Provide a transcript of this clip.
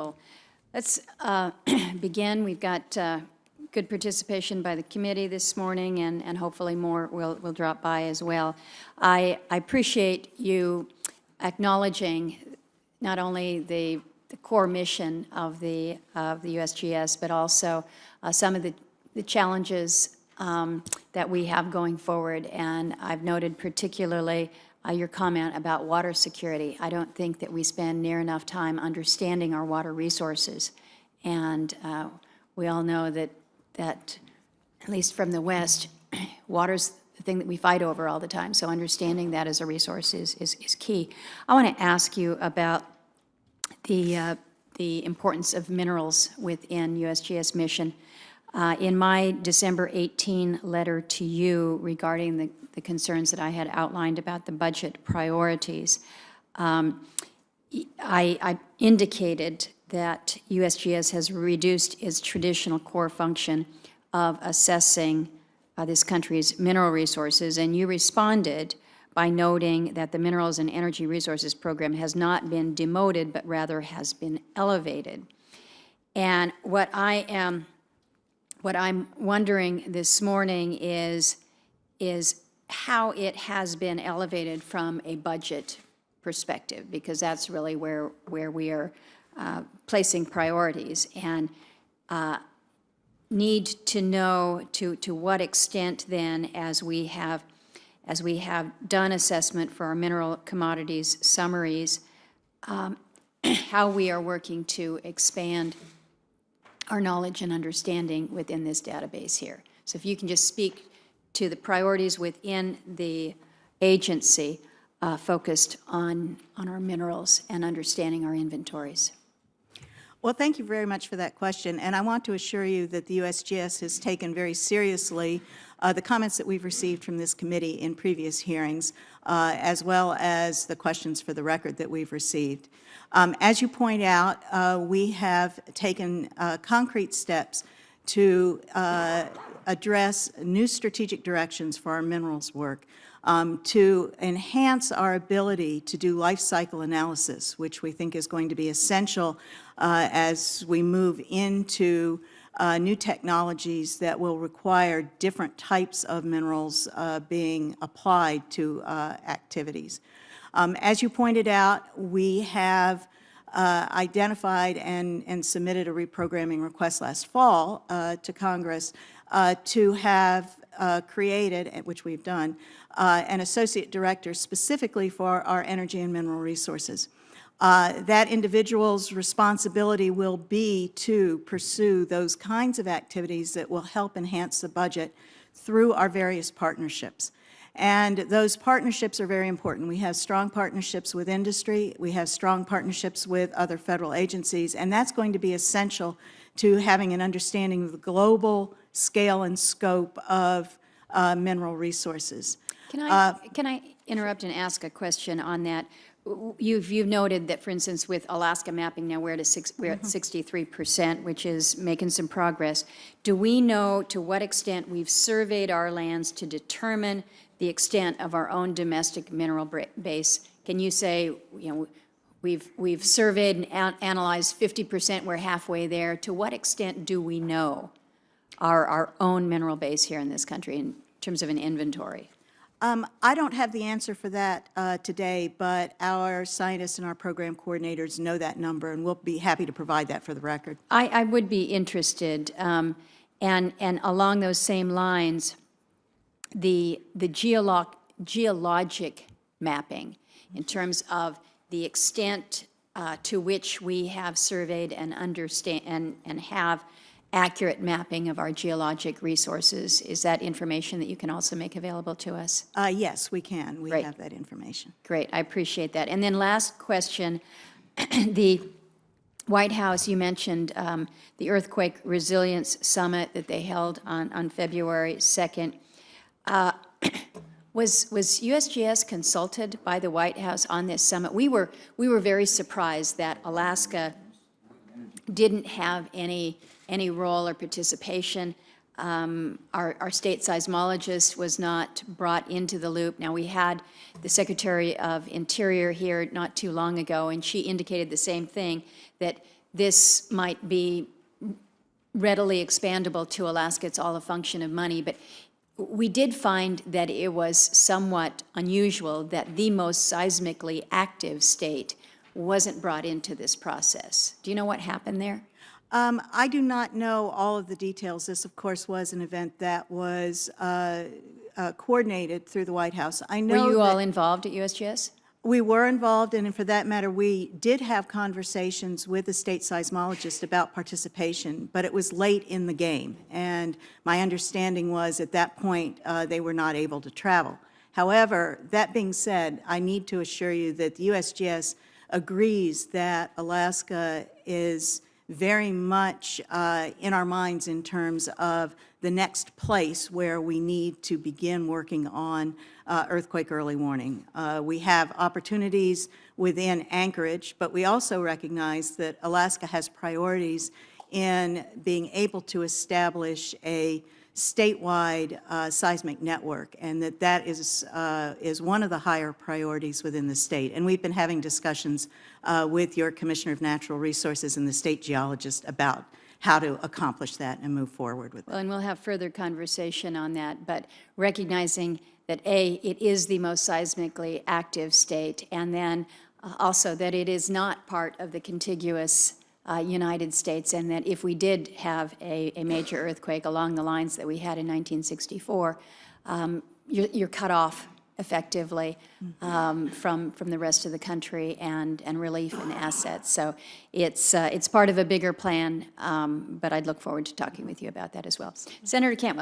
Kimball. Let's begin. We've got good participation by the committee this morning, and hopefully more will drop by as well. I appreciate you acknowledging not only the core mission of the USGS, but also some of the challenges that we have going forward. And I've noted particularly your comment about water security. I don't think that we spend near enough time understanding our water resources. And we all know that at least from the West, water's the thing that we fight over all the time. So understanding that as a resource is key. I want to ask you about the importance of minerals within USGS mission. In my December 18 letter to you regarding the concerns that I had outlined about the budget priorities, I indicated that USGS has reduced its traditional core function of assessing this country's mineral resources, and you responded by noting that the Minerals and Energy Resources Program has not been demoted, but rather has been elevated. And what I'm wondering this morning is how it has been elevated from a budget perspective, because that's really where we are placing priorities, and need to know to what extent then, as we have done assessment for our mineral commodities summaries, how we are working to expand our knowledge and understanding within this database here. So if you can just speak to the priorities within the agency focused on our minerals and understanding our inventories. Well, thank you very much for that question. And I want to assure you that the USGS has taken very seriously the comments that we've received from this committee in previous hearings, as well as the questions for the record that we've received. As you point out, we have taken concrete steps to address new strategic directions for our minerals work, to enhance our ability to do life cycle analysis, which we think is going to be essential as we move into new technologies that will require different types of minerals being applied to activities. As you pointed out, we have identified and submitted a reprogramming request last fall to Congress to have created, which we've done, an associate director specifically for our energy and mineral resources. That individual's responsibility will be to pursue those kinds of activities that will help enhance the budget through our various partnerships. And those partnerships are very important. We have strong partnerships with industry, we have strong partnerships with other federal agencies, and that's going to be essential to having an understanding of the global scale and scope of mineral resources. Can I interrupt and ask a question on that? You've noted that, for instance, with Alaska mapping now we're at 63%, which is making some progress. Do we know to what extent we've surveyed our lands to determine the extent of our own domestic mineral base? Can you say, we've surveyed and analyzed 50%, we're halfway there? To what extent do we know our own mineral base here in this country in terms of an inventory? I don't have the answer for that today, but our scientists and our program coordinators know that number, and we'll be happy to provide that for the record. I would be interested, and along those same lines, the geologic mapping in terms of the extent to which we have surveyed and understand and have accurate mapping of our geologic resources. Is that information that you can also make available to us? Yes, we can. We Great. have that information. Great. I appreciate that. And then last question, the White House, you mentioned the Earthquake Resilience Summit that they held on February 2nd. Was USGS consulted by the White House on this summit? We were very surprised that Alaska didn't have any role or participation. Our state seismologist was not brought into the loop. Now, we had the Secretary of Interior here not too long ago, and she indicated the same thing, that this might be readily expandable to Alaska. It's all a function of money, but we did find that it was somewhat unusual that the most seismically active state wasn't brought into this process. Do you know what happened there? I do not know all of the details. This, of course, was an event that was coordinated through the White House. I know Were you all that involved at USGS? we were involved, and for that matter, we did have conversations with the state seismologist about participation, but it was late in the game, and my understanding was at that point they were not able to travel. However, that being said, I need to assure you that the USGS agrees that Alaska is very much in our minds in terms of the next place where we need to begin working on earthquake early warning. We have opportunities within Anchorage, but we also recognize that Alaska has priorities in being able to establish a statewide seismic network, and that is one of the higher priorities within the state. And we've been having discussions with your Commissioner of Natural Resources and the state geologist about how to accomplish that and move forward with it. Well, and we'll have further conversation on that, but recognizing that A, it is the most seismically active state, and then also that it is not part of the contiguous United States, and that if we did have a major earthquake along the lines that we had in 1964, you're cut off effectively from the rest of the country and relief and assets. So it's part of a bigger plan, but I'd look forward to talking with you about that as well. Senator Cantwell.